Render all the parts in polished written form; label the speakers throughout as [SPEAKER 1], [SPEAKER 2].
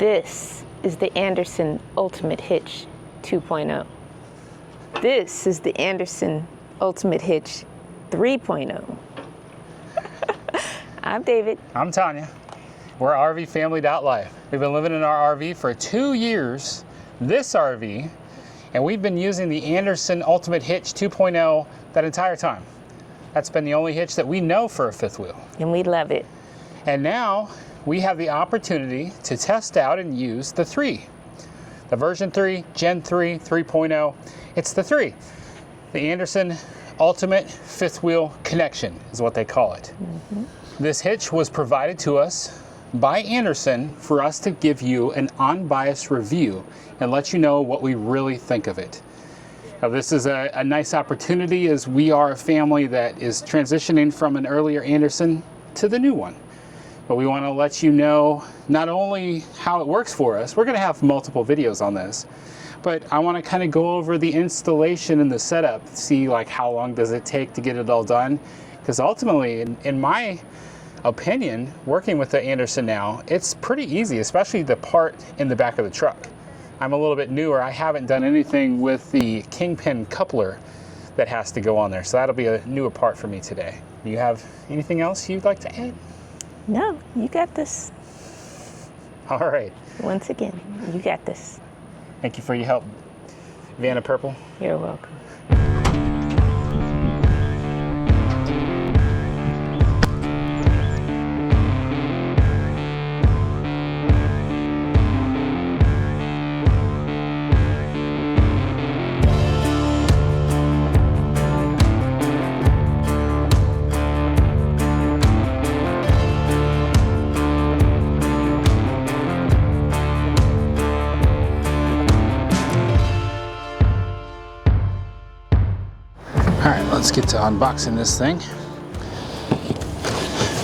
[SPEAKER 1] This is the Andersen Ultimate Hitch 2.0. This is the Andersen Ultimate Hitch 3.0. I'm David.
[SPEAKER 2] I'm Tanya. We're RV Family.Life. We've been living in our RV for 2 years, this RV, and we've been using the Andersen Ultimate Hitch 2.0 that entire time. That's been the only hitch that we know for a fifth wheel.
[SPEAKER 1] And we love it.
[SPEAKER 2] And now we have the opportunity to test out and use the 3. The version 3, Gen 3, 3.0. It's the 3. The Andersen Ultimate Fifth Wheel Connection is what they call it. This hitch was provided to us by Andersen for us to give you an unbiased review and let you know what we really think of it. Now, this is a nice opportunity as we are a family that is transitioning from an earlier Andersen to the new one. But we want to let you know not only how it works for us, we're going to have multiple videos on this, but I want to kind of go over the installation and the setup, see like how long does it take to get it all done. Because ultimately, in my opinion, working with the Andersen now, it's pretty easy, especially the part in the back of the truck. I'm a little bit newer. I haven't done anything with the Kingpin coupler that has to go on there. So that'll be a newer part for me today. Do you have anything else you'd like to add?
[SPEAKER 1] No, you got this.
[SPEAKER 2] All right.
[SPEAKER 1] Once again, you got this.
[SPEAKER 2] Thank you for your help, Vanna Purple.
[SPEAKER 1] You're welcome.
[SPEAKER 2] Let's get to unboxing this thing.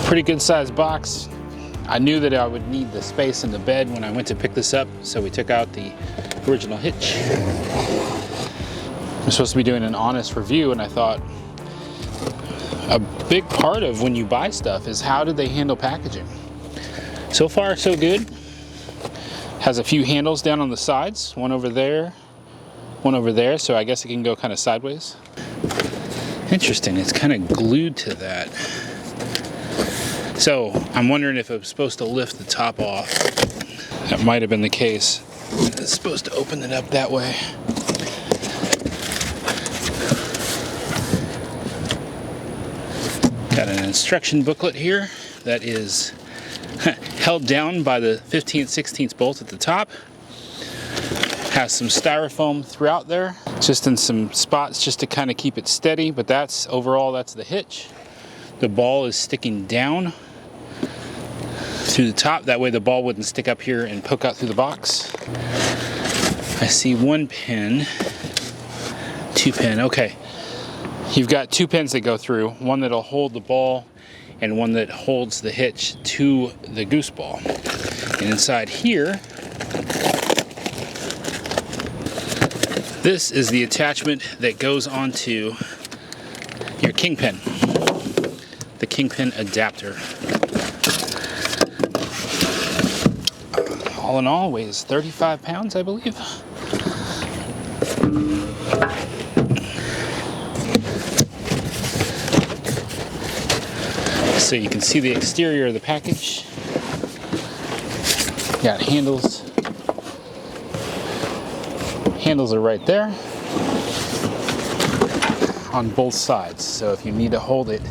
[SPEAKER 2] Pretty good sized box. I knew that I would need the space in the bed when I went to pick this up, so we took out the original hitch. I'm supposed to be doing an honest review, and I thought a big part of when you buy stuff is how do they handle packaging. So far, so good. Has a few handles down on the sides, one over there, so I guess it can go kind of sideways. Interesting, it's kind of glued to that. So I'm wondering if it was supposed to lift the top off. That might have been the case. It's supposed to open it up that way. Got an instruction booklet here that is held down by the 15/16 bolt at the top. Has some styrofoam throughout there, just in some spots just to kind of keep it steady, but overall that's the hitch. The ball is sticking down through the top, that way the ball wouldn't stick up here and poke out through the box. I see 1 pin, 2 pin, okay. You've got 2 pins that go through, one that'll hold the ball and one that holds the hitch to the goose ball. And inside here, this is the attachment that goes onto your Kingpin, the Kingpin adapter. All in all, weighs 35 pounds, I believe. So you can see the exterior of the package. Got handles. Handles are right there on both sides, so if you need to hold it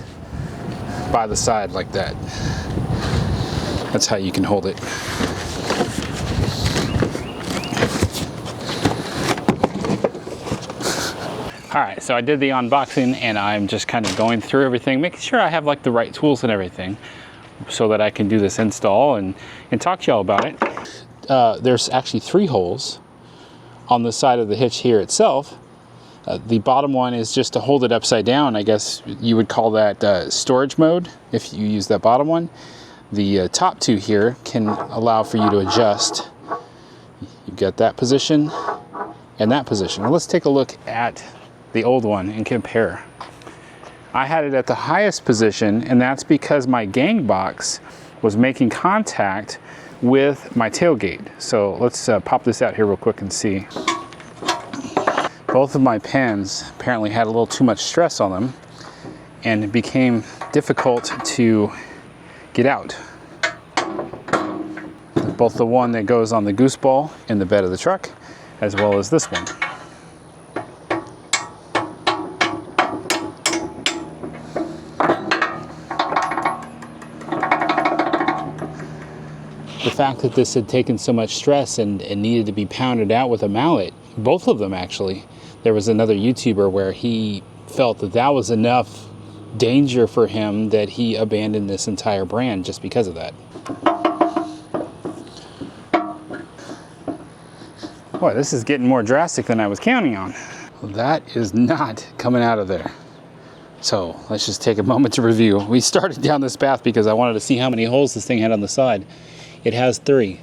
[SPEAKER 2] by the side like that, that's how you can hold it. Alright, so I did the unboxing and I'm just kind of going through everything, making sure I have like the right tools and everything so that I can do this install and talk to y'all about it. There's actually 3 holes on the side of the hitch here itself. The bottom one is just to hold it upside down. I guess you would call that storage mode if you use that bottom one. The top 2 here can allow for you to adjust. You've got that position and that position. Well, let's take a look at the old one and compare. I had it at the highest position, and that's because my gang box was making contact with my tailgate. So let's pop this out here real quick and see. Both of my pins apparently had a little too much stress on them, and it became difficult to get out. Both the one that goes on the goose ball in the bed of the truck, as well as this one. The fact that this had taken so much stress and needed to be pounded out with a mallet, both of them actually. There was another YouTuber where he felt that that was enough danger for him that he abandoned this entire brand just because of that. Boy, this is getting more drastic than I was counting on. That is not coming out of there. So let's just take a moment to review. We started down this path because I wanted to see how many holes this thing had on the side. It has 3.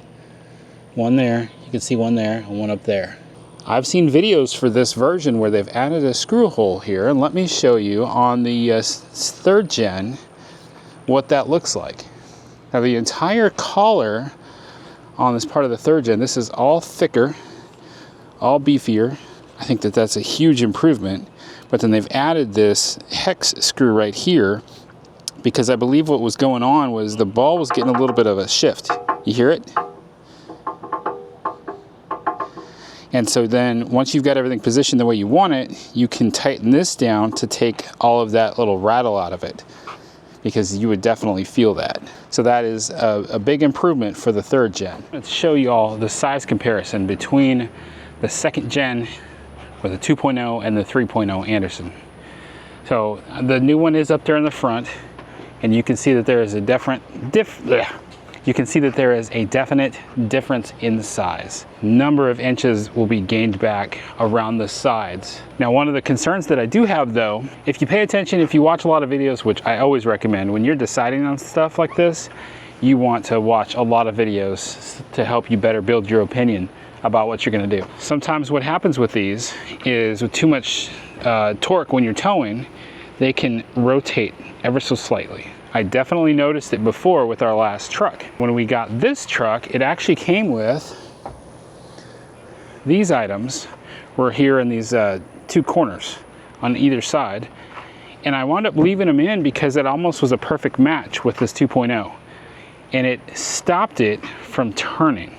[SPEAKER 2] One there, you can see one there, and one up there. I've seen videos for this version where they've added a screw hole here, and let me show you on the 3rd gen what that looks like. Now the entire collar on this part of the 3rd gen, this is all thicker, all beefier. I think that that's a huge improvement, but then they've added this hex screw right here because I believe what was going on was the ball was getting a little bit of a shift. You hear it? And so then once you've got everything positioned the way you want it, you can tighten this down to take all of that little rattle out of it, because you would definitely feel that. So that is a big improvement for the 3rd gen. Let's show you all the size comparison between the 2nd gen with the 2.0 and the 3.0 Andersen. So the new one is up there in the front, and you can see that there is a definite difference in size. Number of inches will be gained back around the sides. Now, one of the concerns that I do have though, if you pay attention, if you watch a lot of videos, which I always recommend, when you're deciding on stuff like this, you want to watch a lot of videos to help you better build your opinion about what you're gonna do. Sometimes what happens with these is with too much torque when you're towing, they can rotate ever so slightly. I definitely noticed it before with our last truck. When we got this truck, it actually came with these items. Were here in these 2 corners on either side. And I wound up leaving them in because it almost was a perfect match with this 2.0. And it stopped it from turning.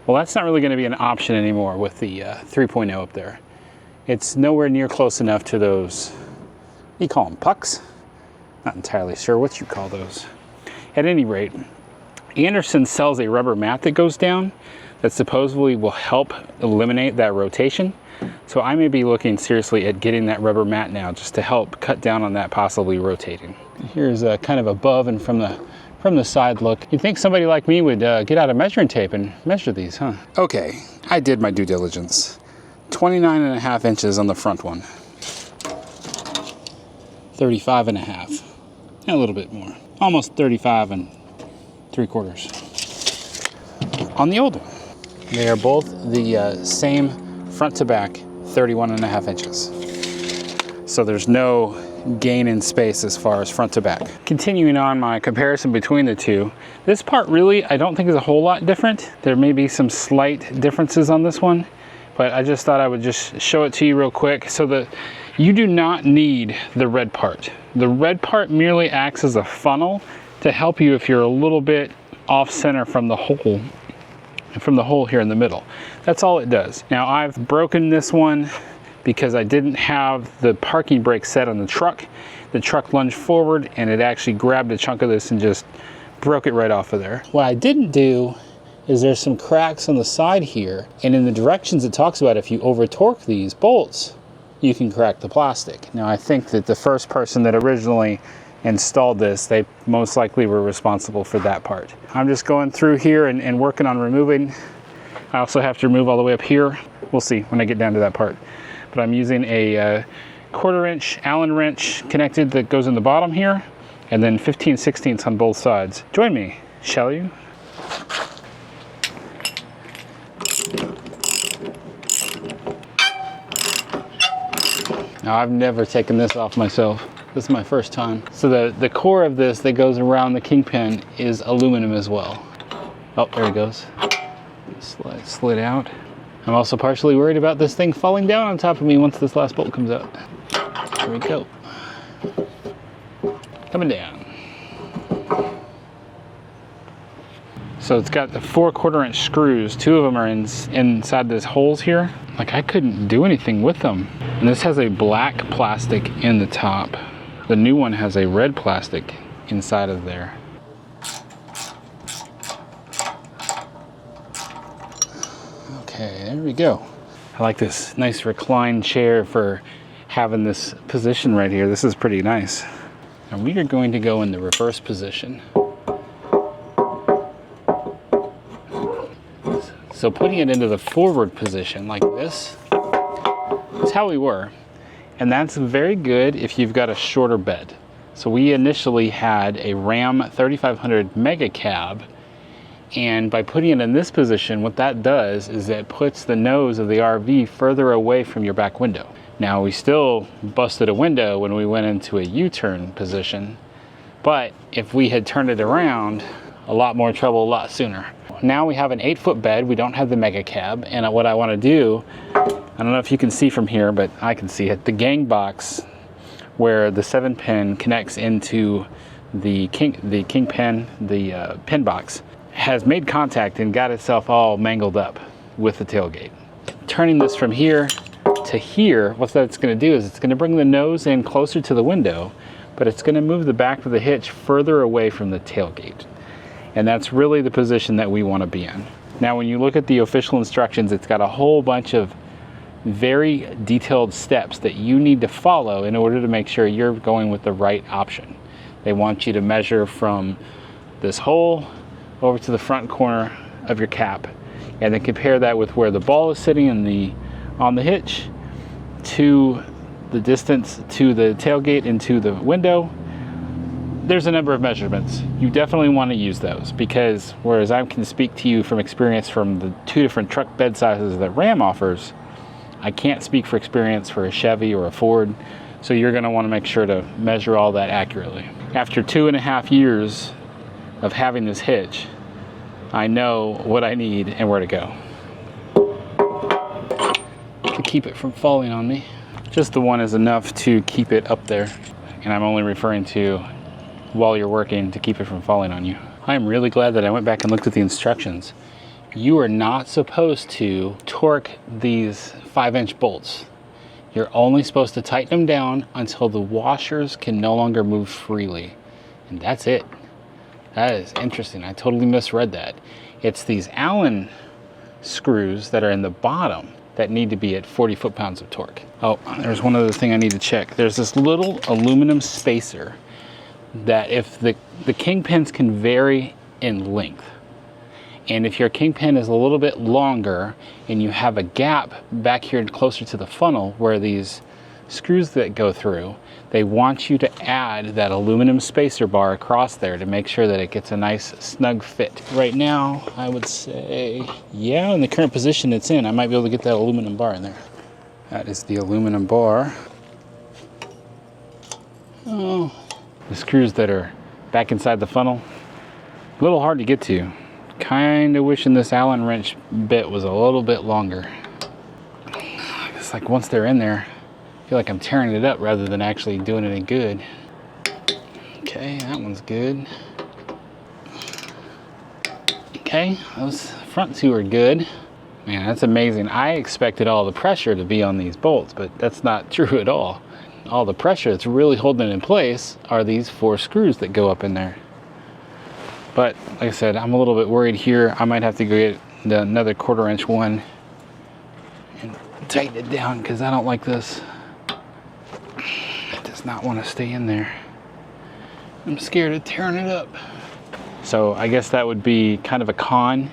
[SPEAKER 2] Well, that's not really gonna be an option anymore with the 3.0 up there. It's nowhere near close enough to those, you call them pucks? Not entirely sure what you call those. At any rate, Andersen sells a rubber mat that goes down that supposedly will help eliminate that rotation. So I may be looking seriously at getting that rubber mat now just to help cut down on that possibly rotating. Here's a kind of above and from the side look. You'd think somebody like me would get out a measuring tape and measure these, huh? Okay, I did my due diligence. 29.5 inches on the front one. 35.5. And a little bit more. Almost 35 3/4. On the old one. They are both the same front to back, 31.5 inches. So there's no gain in space as far as front to back. Continuing on my comparison between the two, this part really I don't think is a whole lot different. There may be some slight differences on this one, but I just thought I would just show it to you real quick. So you do not need the red part. The red part merely acts as a funnel to help you if you're a little bit off center from the hole here in the middle. That's all it does. Now I've broken this one because I didn't have the parking brake set on the truck. The truck lunged forward and it actually grabbed a chunk of this and just broke it right off of there. What I didn't do is there's some cracks on the side here, and in the directions it talks about if you over torque these bolts, you can crack the plastic. Now I think that the first person that originally installed this, they most likely were responsible for that part. I'm just going through here and working on removing. I also have to remove all the way up here. We'll see when I get down to that part. But I'm using a 1/4 inch Allen wrench connected that goes in the bottom here, and then 15/16 on both sides. Join me, shall you? Now I've never taken this off myself. This is my first time. So the core of this that goes around the Kingpin is aluminum as well. Oh, there it goes. Slid out. I'm also partially worried about this thing falling down on top of me once this last bolt comes out. Here we go. Coming down. So it's got the 4 1/4-inch screws. 2 of them are inside these holes here. Like, I couldn't do anything with them. And this has a black plastic in the top. The new one has a red plastic inside of there. Okay, there we go. I like this nice reclined chair for having this position right here. This is pretty nice. And we are going to go in the reverse position. So putting it into the forward position like this is how we were. And that's very good if you've got a shorter bed. So we initially had a Ram 3500 Mega Cab, and by putting it in this position, what that does is it puts the nose of the RV further away from your back window. Now, we still busted a window when we went into a U-turn position, but if we had turned it around, a lot more trouble a lot sooner. Now we have an 8-foot bed. We don't have the Mega Cab, and what I want to do, I don't know if you can see from here, but I can see it. The gang box where the 7-pin connects into the Kingpin, the pin box, has made contact and got itself all mangled up with the tailgate. Turning this from here to here, what that's going to do is it's going to bring the nose in closer to the window, but it's going to move the back of the hitch further away from the tailgate. And that's really the position that we want to be in. Now, when you look at the official instructions, it's got a whole bunch of very detailed steps that you need to follow in order to make sure you're going with the right option. They want you to measure from this hole over to the front corner of your cap, and then compare that with where the ball is sitting on the hitch to the distance to the tailgate and to the window. There's a number of measurements. You definitely want to use those, because whereas I can speak to you from experience from the 2 different truck bed sizes that Ram offers, I can't speak for experience for a Chevy or a Ford. So you're going to want to make sure to measure all that accurately. After 2.5 years of having this hitch, I know what I need and where to go to keep it from falling on me. Just the one is enough to keep it up there, and I'm only referring to while you're working to keep it from falling on you. I'm really glad that I went back and looked at the instructions. You are not supposed to torque these 5-inch bolts. You're only supposed to tighten them down until the washers can no longer move freely. And that's it. That is interesting. I totally misread that. It's these Allen screws that are in the bottom that need to be at 40 foot-pounds of torque. Oh, there's one other thing I need to check. There's this little aluminum spacer that if the kingpins can vary in length. And if your kingpin is a little bit longer and you have a gap back here closer to the funnel where these screws that go through, they want you to add that aluminum spacer bar across there to make sure that it gets a nice snug fit. Right now, I would say, yeah, in the current position it's in, I might be able to get that aluminum bar in there. That is the aluminum bar. Oh, the screws that are back inside the funnel, a little hard to get to. Kind of wishing this Allen wrench bit was a little bit longer. It's like once they're in there, I feel like I'm tearing it up rather than actually doing any good. Okay, that one's good. Okay, those front 2 are good. Man, that's amazing. I expected all the pressure to be on these bolts, but that's not true at all. All the pressure that's really holding it in place are these 4 screws that go up in there. But like I said, I'm a little bit worried here. I might have to go get another 1/4-inch one and tighten it down, because I don't like this. It does not want to stay in there. I'm scared of tearing it up. So I guess that would be kind of a con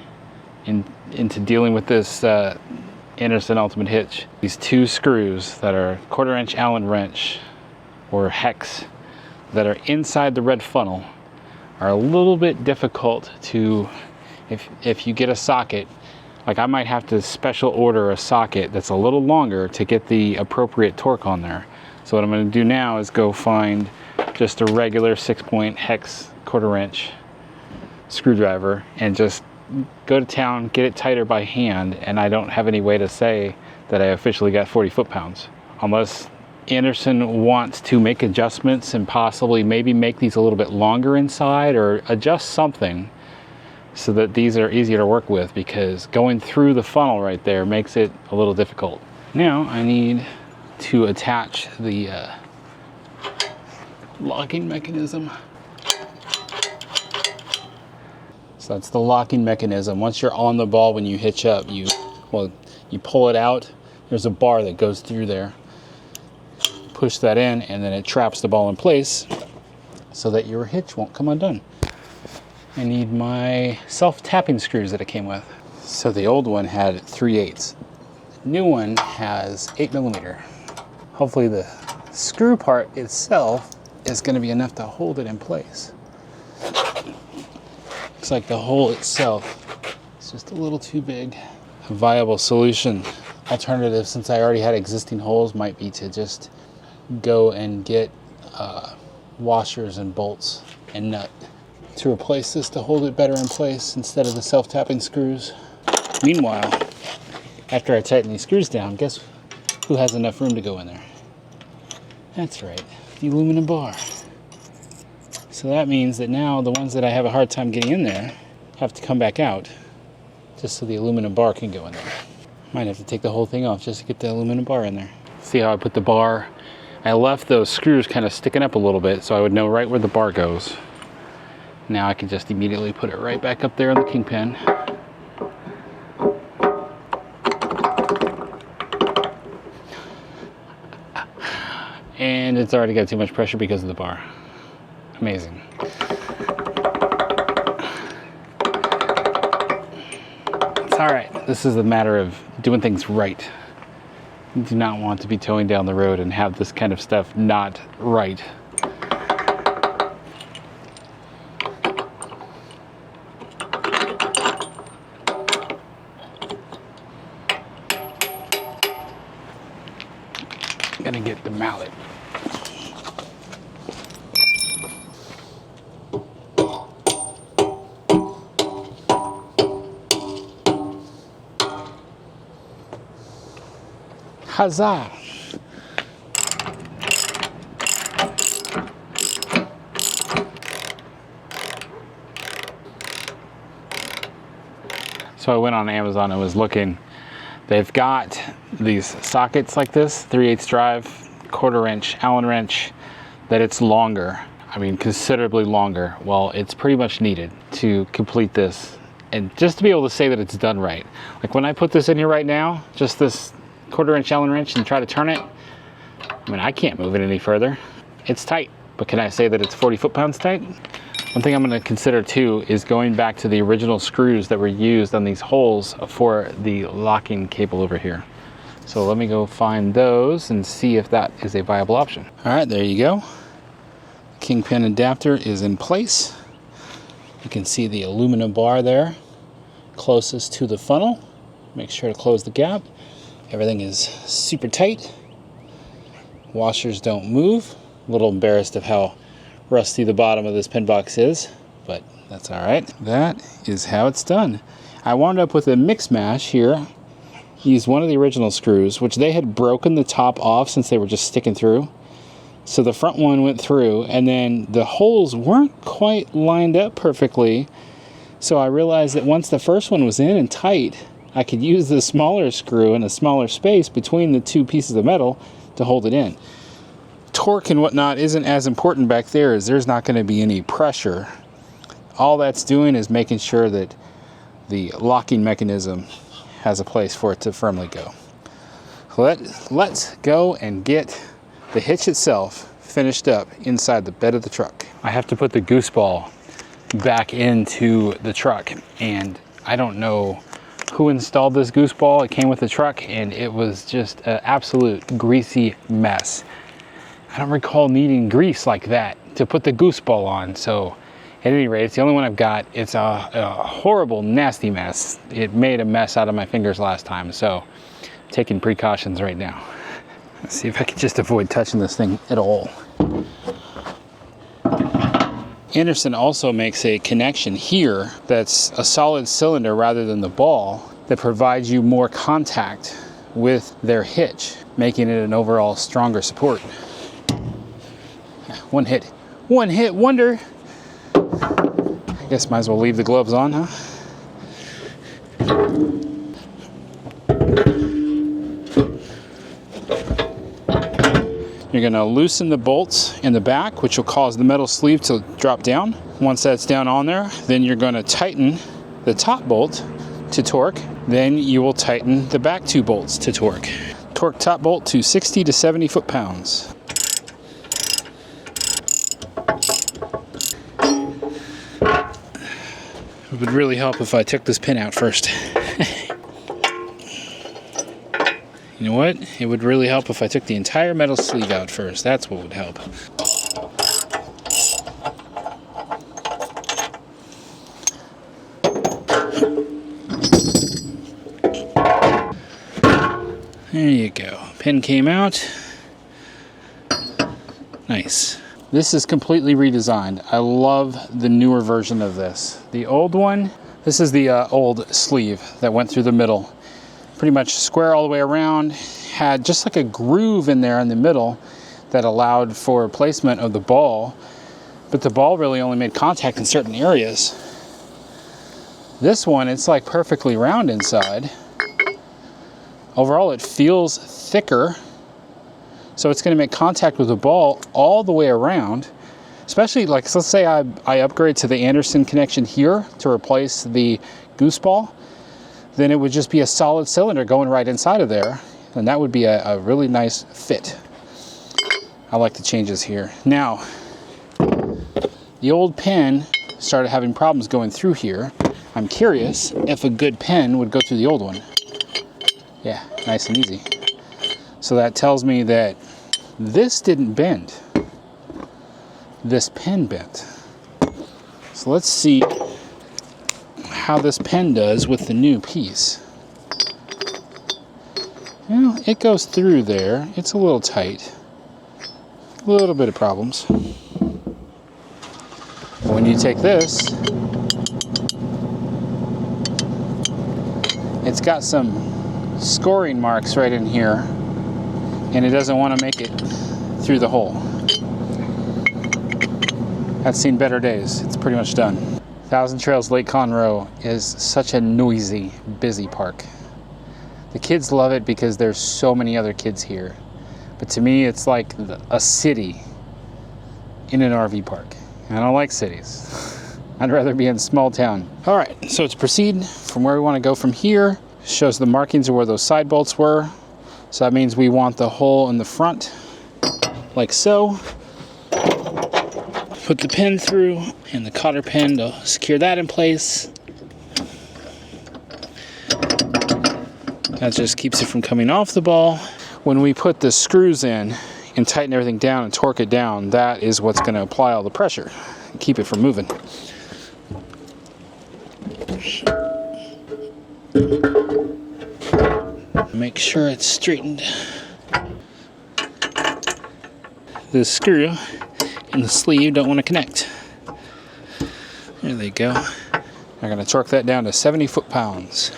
[SPEAKER 2] into dealing with this Andersen Ultimate Hitch. These 2 screws that are 1/4-inch Allen wrench or hex that are inside the red funnel are a little bit difficult to, if you get a socket, like I might have to special order a socket that's a little longer to get the appropriate torque on there. So what I'm going to do now is go find just a regular 6-point hex 1/4-inch screwdriver and just go to town, get it tighter by hand, and I don't have any way to say that I officially got 40 foot-pounds. Unless Andersen wants to make adjustments and possibly maybe make these a little bit longer inside or adjust something so that these are easier to work with, because going through the funnel right there makes it a little difficult. Now I need to attach the locking mechanism. So that's the locking mechanism. Once you're on the ball, when you hitch up, you pull it out. There's a bar that goes through there. Push that in, and then it traps the ball in place so that your hitch won't come undone. I need my self-tapping screws that it came with. So the old one had 3/8. The new one has 8mm. Hopefully the screw part itself is going to be enough to hold it in place. Looks like the hole itself is just a little too big. A viable solution, alternative, since I already had existing holes, might be to just go and get washers and bolts and nut to replace this to hold it better in place instead of the self-tapping screws. Meanwhile, after I tighten these screws down, guess who has enough room to go in there? That's right, the aluminum bar. So that means that now the ones that I have a hard time getting in there have to come back out just so the aluminum bar can go in there. Might have to take the whole thing off just to get the aluminum bar in there. See how I put the bar? I left those screws kind of sticking up a little bit so I would know right where the bar goes. Now I can just immediately put it right back up there on the Kingpin. And it's already got too much pressure because of the bar. Amazing. It's all right. This is a matter of doing things right. You do not want to be towing down the road and have this kind of stuff not right. I'm gonna get the mallet. Huzzah! So I went on Amazon and was looking. They've got these sockets like this, 3/8 drive, 1/4 inch Allen wrench, that it's longer. I mean, considerably longer. Well, it's pretty much needed to complete this. And just to be able to say that it's done right. Like when I put this in here right now, just this 1/4 inch Allen wrench and try to turn it, I mean, I can't move it any further. It's tight, but can I say that it's 40 foot-pounds tight? One thing I'm going to consider too is going back to the original screws that were used on these holes for the locking cable over here. So let me go find those and see if that is a viable option. All right, there you go. Kingpin adapter is in place. You can see the aluminum bar there closest to the funnel. Make sure to close the gap. Everything is super tight. Washers don't move. A little embarrassed of how rusty the bottom of this pin box is, but that's all right. That is how it's done. I wound up with a mix mash here. Used one of the original screws, which they had broken the top off since they were just sticking through. So the front one went through, and then the holes weren't quite lined up perfectly. So I realized that once the first one was in and tight, I could use the smaller screw in a smaller space between the two pieces of metal to hold it in. Torque and whatnot isn't as important back there, as there's not going to be any pressure. All that's doing is making sure that the locking mechanism has a place for it to firmly go. Let's go and get the hitch itself finished up inside the bed of the truck. I have to put the goose ball back into the truck, and I don't know who installed this goose ball. It came with the truck, and it was just an absolute greasy mess. I don't recall needing grease like that to put the goose ball on, so at any rate, it's the only one I've got. It's a horrible, nasty mess. It made a mess out of my fingers last time, so taking precautions right now. Let's see if I can just avoid touching this thing at all. Andersen also makes a connection here that's a solid cylinder rather than the ball that provides you more contact with their hitch, making it an overall stronger support. One hit wonder. I guess might as well leave the gloves on, huh? You're gonna loosen the bolts in the back, which will cause the metal sleeve to drop down. Once that's down on there, then you're gonna tighten the top bolt to torque. Then you will tighten the back two bolts to torque. Torque top bolt to 60 to 70 foot-pounds. It would really help if I took this pin out first. You know what? It would really help if I took the entire metal sleeve out first. That's what would help. There you go. Pin came out. Nice. This is completely redesigned. I love the newer version of this. The old one, this is the old sleeve that went through the middle. Pretty much square all the way around, had just like a groove in there in the middle that allowed for placement of the ball, but the ball really only made contact in certain areas. This one, it's like perfectly round inside. Overall, it feels thicker, so it's going to make contact with the ball all the way around, especially like, so let's say I upgrade to the Andersen connection here to replace the goose ball. Then it would just be a solid cylinder going right inside of there, and that would be a really nice fit. I like the changes here. Now, the old pen started having problems going through here. I'm curious if a good pen would go through the old one. Yeah, nice and easy. So that tells me that this didn't bend. This pen bent. So let's see how this pen does with the new piece. Well, it goes through there. It's a little tight. A little bit of problems. When you take this, it's got some scoring marks right in here, and it doesn't want to make it through the hole. That's seen better days. It's pretty much done. Thousand Trails Lake Conroe is such a noisy, busy park. The kids love it because there's so many other kids here. But to me, it's like a city in an RV park. I don't like cities. I'd rather be in small town. All right, so to proceed from where we want to go from here, shows the markings of where those side bolts were. So that means we want the hole in the front, like so. Put the pin through and the cotter pin to secure that in place. That just keeps it from coming off the ball. When we put the screws in and tighten everything down and torque it down, that is what's going to apply all the pressure and keep it from moving. Make sure it's straightened. The screw and the sleeve don't want to connect. There they go. I'm going to torque that down to 70 foot-pounds.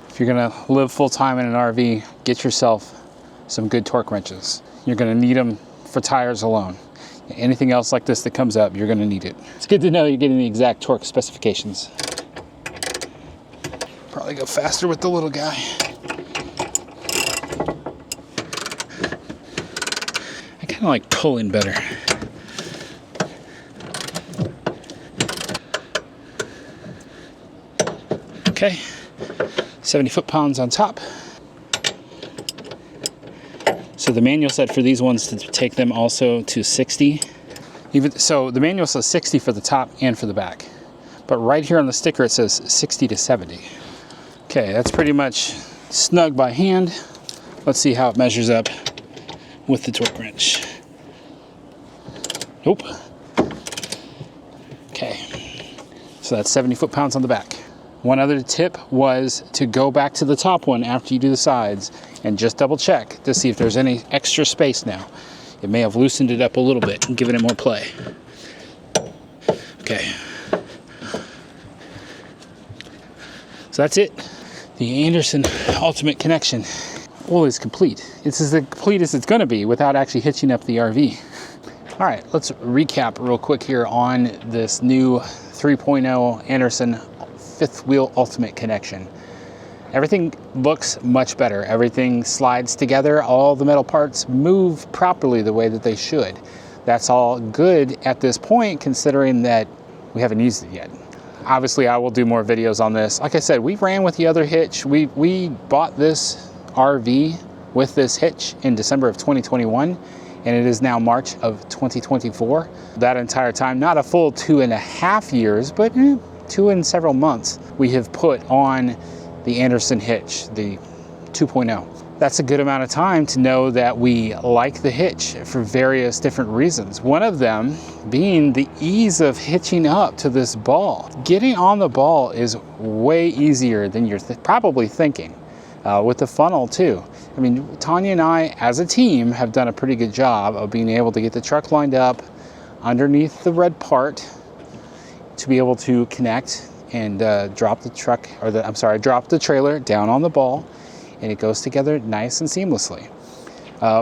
[SPEAKER 2] If you're going to live full-time in an RV, get yourself some good torque wrenches. You're going to need them for tires alone. Anything else like this that comes up, you're going to need it. It's good to know you're getting the exact torque specifications. Probably go faster with the little guy. I kind of like pulling better. Okay, 70 foot-pounds on top. So the manual said for these ones to take them also to 60. So the manual says 60 for the top and for the back. But right here on the sticker it says 60 to 70. Okay, that's pretty much snug by hand. Let's see how it measures up with the torque wrench. Nope. Okay, so that's 70 foot-pounds on the back. One other tip was to go back to the top one after you do the sides and just double check to see if there's any extra space now. It may have loosened it up a little bit and given it more play. Okay. So that's it. The Andersen Ultimate Connection is complete. It's as complete as it's going to be without actually hitching up the RV. All right, let's recap real quick here on this new 3.0 Andersen fifth wheel Ultimate Connection. Everything looks much better. Everything slides together. All the metal parts move properly the way that they should. That's all good at this point, considering that we haven't used it yet. Obviously, I will do more videos on this. Like I said, we ran with the other hitch. We bought this RV with this hitch in December of 2021, and it is now March of 2024. That entire time, not a full 2.5 years, but 2 and several months, we have put on the Andersen hitch, the 2.0. That's a good amount of time to know that we like the hitch for various different reasons. One of them being the ease of hitching up to this ball. Getting on the ball is way easier than you're probably thinking. With the funnel too. I mean, Tanya and I as a team have done a pretty good job of being able to get the truck lined up underneath the red part to be able to connect and drop the trailer down on the ball, and it goes together nice and seamlessly.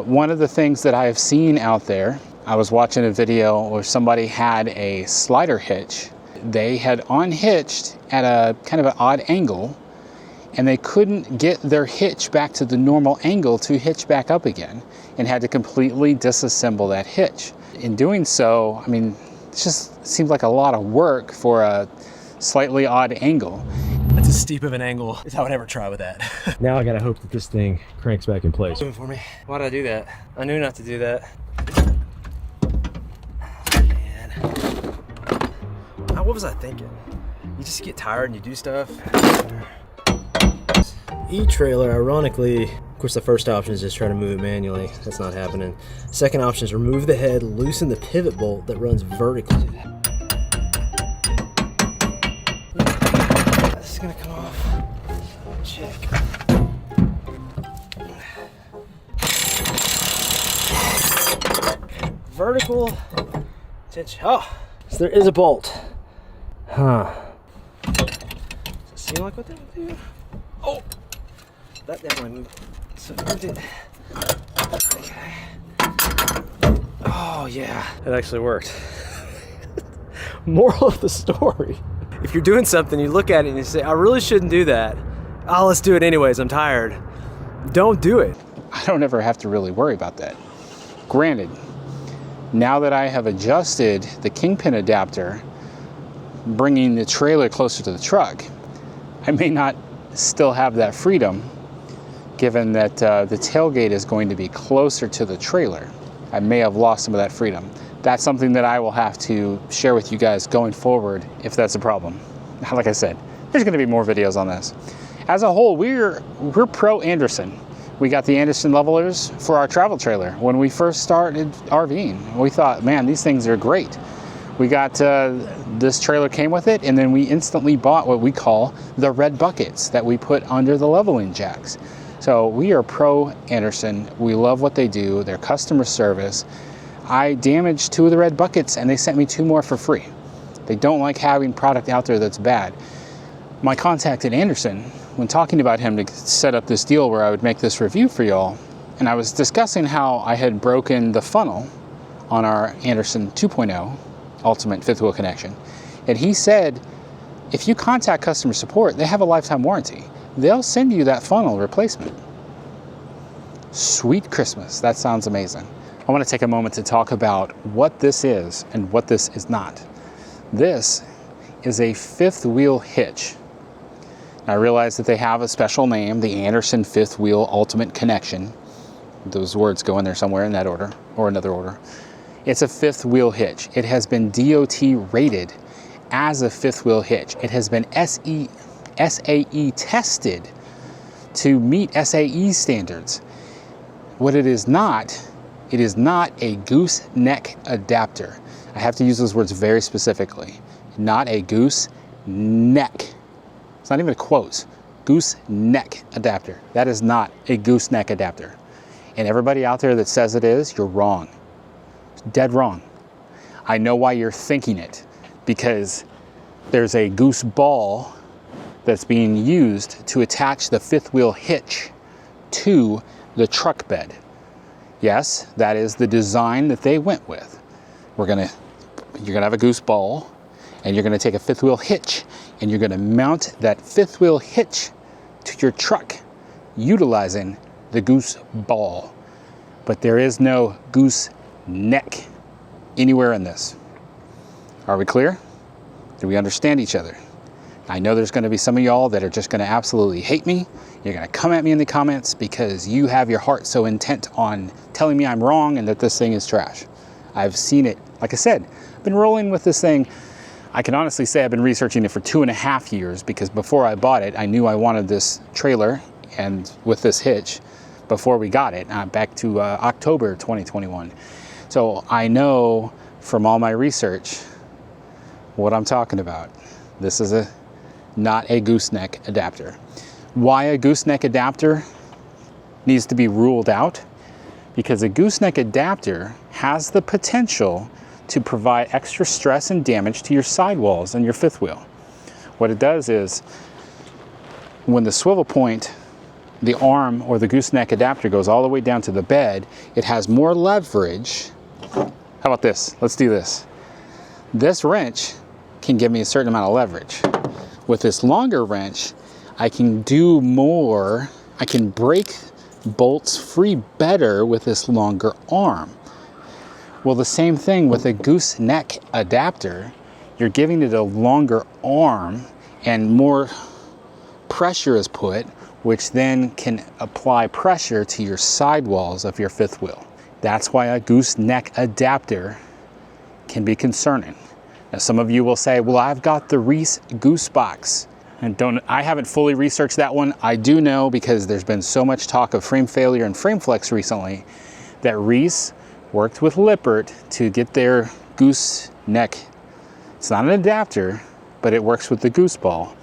[SPEAKER 2] One of the things that I have seen out there, I was watching a video where somebody had a slider hitch. They had unhitched at a kind of an odd angle, and they couldn't get their hitch back to the normal angle to hitch back up again, and had to completely disassemble that hitch. In doing so, I mean, it just seemed like a lot of work for a slightly odd angle.
[SPEAKER 3] That's as steep of an angle as I would ever try with that.
[SPEAKER 4] Now I gotta hope that this thing cranks back in place.
[SPEAKER 3] Moving for me. Why did I do that? I knew not to do that. Man. What was I thinking? You just get tired and you do stuff. E-trailer, ironically, of course the first option is just try to move it manually. That's not happening. Second option is remove the head, loosen the pivot bolt that runs vertically. This is gonna come off. Check. Vertical tension. Oh, so there is a bolt. Huh. Does it seem like what that would do? Oh, that definitely moved. So I moved it. Okay. Oh yeah, it actually worked. Moral of the story: if you're doing something, you look at it and you say, "I really shouldn't do that." Oh, let's do it anyways. I'm tired. Don't do it.
[SPEAKER 2] I don't ever have to really worry about that. Granted, now that I have adjusted the Kingpin adapter, bringing the trailer closer to the truck, I may not still have that freedom, given that the tailgate is going to be closer to the trailer. I may have lost some of that freedom. That's something that I will have to share with you guys going forward if that's a problem. Like I said, there's going to be more videos on this. As a whole, we're pro Andersen. We got the Andersen levelers for our travel trailer. When we first started RVing, we thought, man, these things are great. We got, this trailer came with it, and then we instantly bought what we call the red buckets that we put under the leveling jacks. So we are pro Andersen. We love what they do, their customer service. I damaged 2 of the red buckets, and they sent me 2 more for free. They don't like having product out there that's bad. My contact at Andersen, when talking about him to set up this deal where I would make this review for y'all, and I was discussing how I had broken the funnel on our Andersen 2.0 Ultimate fifth wheel connection. And he said, if you contact customer support, they have a lifetime warranty. They'll send you that funnel replacement. Sweet Christmas. That sounds amazing. I want to take a moment to talk about what this is and what this is not. This is a fifth wheel hitch. I realize that they have a special name, the Andersen fifth wheel Ultimate Connection. Those words go in there somewhere in that order or another order. It's a fifth wheel hitch. It has been DOT rated as a fifth wheel hitch. It has been SAE tested to meet SAE standards. What it is not a gooseneck adapter. I have to use those words very specifically. Not a gooseneck. It's not even a quote. Gooseneck adapter. That is not a gooseneck adapter. And everybody out there that says it is, you're wrong. Dead wrong. I know why you're thinking it. because there's a goose ball that's being used to attach the fifth wheel hitch to the truck bed. Yes, that is the design that they went with. You're gonna have a goose ball, and you're gonna take a fifth wheel hitch, and you're gonna mount that fifth wheel hitch to your truck utilizing the goose ball. But there is no goose neck anywhere in this. Are we clear? Do we understand each other? I know there's gonna be some of y'all that are just gonna absolutely hate me. You're gonna come at me in the comments because you have your heart so intent on telling me I'm wrong and that this thing is trash. I've seen it, like I said, I've been rolling with this thing. I can honestly say I've been researching it for 2.5 years, because before I bought it, I knew I wanted this trailer and with this hitch before we got it, back to October 2021. So I know from all my research what I'm talking about. This is not a gooseneck adapter. Why a gooseneck adapter needs to be ruled out? Because a gooseneck adapter has the potential to provide extra stress and damage to your sidewalls and your fifth wheel. What it does is, when the swivel point, the arm or the gooseneck adapter goes all the way down to the bed, it has more leverage. How about this? Let's do this. This wrench can give me a certain amount of leverage. With this longer wrench, I can do more. I can break bolts free better with this longer arm. Well, the same thing with a gooseneck adapter. You're giving it a longer arm and more pressure is put, which then can apply pressure to your sidewalls of your fifth wheel. That's why a gooseneck adapter can be concerning. Now, some of you will say, well, I've got the Reese Goose Box. And I haven't fully researched that one. I do know, because there's been so much talk of frame failure and frame flex recently, that Reese worked with Lippert to get their gooseneck. It's not an adapter, but it works with the goose ball,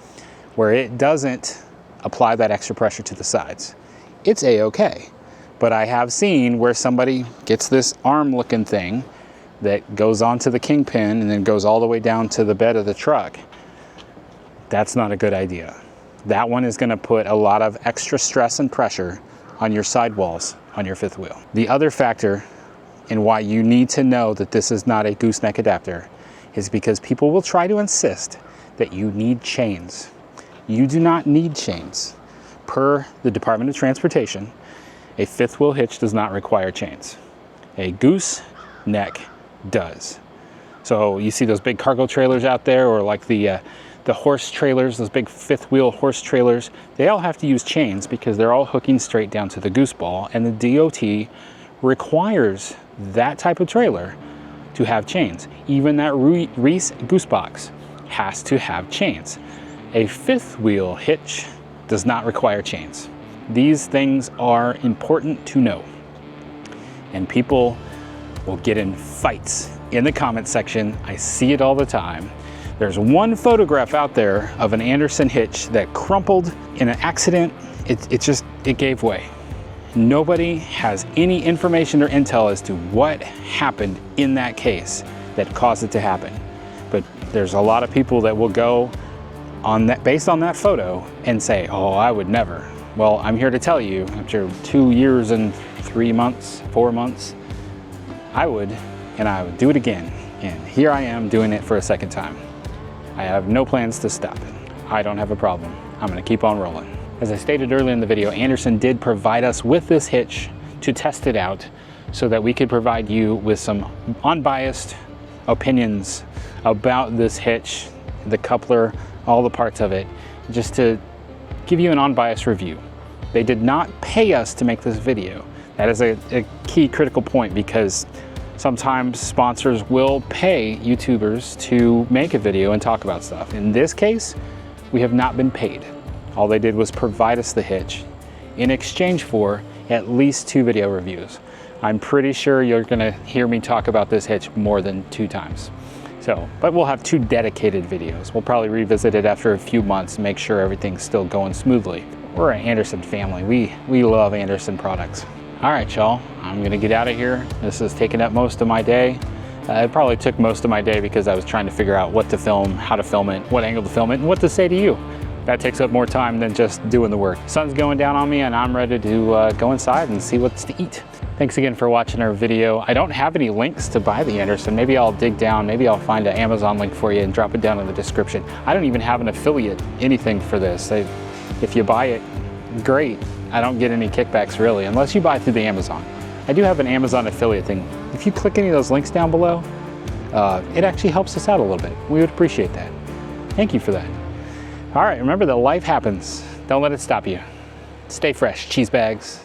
[SPEAKER 2] where it doesn't apply that extra pressure to the sides. It's a-okay. But I have seen where somebody gets this arm looking thing that goes onto the Kingpin and then goes all the way down to the bed of the truck. That's not a good idea. That one is gonna put a lot of extra stress and pressure on your sidewalls on your fifth wheel. The other factor in why you need to know that this is not a gooseneck adapter is because people will try to insist that you need chains. You do not need chains. Per the Department of Transportation, a fifth wheel hitch does not require chains. A gooseneck does. So you see those big cargo trailers out there, or like the horse trailers, those big fifth wheel horse trailers, they all have to use chains because they're all hooking straight down to the goose ball, and the DOT requires that type of trailer to have chains. Even that Reese Goose Box has to have chains. A fifth wheel hitch does not require chains. These things are important to know. And people will get in fights in the comment section. I see it all the time. There's one photograph out there of an Andersen hitch that crumpled in an accident. It gave way. Nobody has any information or intel as to what happened in that case that caused it to happen. But there's a lot of people that will go on that, based on that photo, and say, oh, I would never. Well, I'm here to tell you, after 2 years and 3 months, 4 months, I would, and I would do it again. And here I am doing it for a second time. I have no plans to stop it. I don't have a problem. I'm gonna keep on rolling. As I stated earlier in the video, Andersen did provide us with this hitch to test it out so that we could provide you with some unbiased opinions about this hitch, the coupler, all the parts of it, just to give you an unbiased review. They did not pay us to make this video. That is a key critical point, because sometimes sponsors will pay YouTubers to make a video and talk about stuff. In this case, we have not been paid. All they did was provide us the hitch in exchange for at least 2 video reviews. I'm pretty sure you're gonna hear me talk about this hitch more than 2 times. But we'll have 2 dedicated videos. We'll probably revisit it after a few months, make sure everything's still going smoothly. We're an Andersen family. We love Andersen products. All right, y'all, I'm gonna get out of here. This is taking up most of my day. It probably took most of my day because I was trying to figure out what to film, how to film it, what angle to film it, and what to say to you. That takes up more time than just doing the work. Sun's going down on me and I'm ready to go inside and see what's to eat. Thanks again for watching our video. I don't have any links to buy the Andersen. Maybe I'll dig down, maybe I'll find an Amazon link for you and drop it down in the description. I don't even have an affiliate anything for this. If you buy it, great. I don't get any kickbacks really, unless you buy it through the Amazon. I do have an Amazon affiliate thing. If you click any of those links down below, it actually helps us out a little bit. We would appreciate that. Thank you for that. All right, remember that life happens. Don't let it stop you. Stay fresh, cheese bags.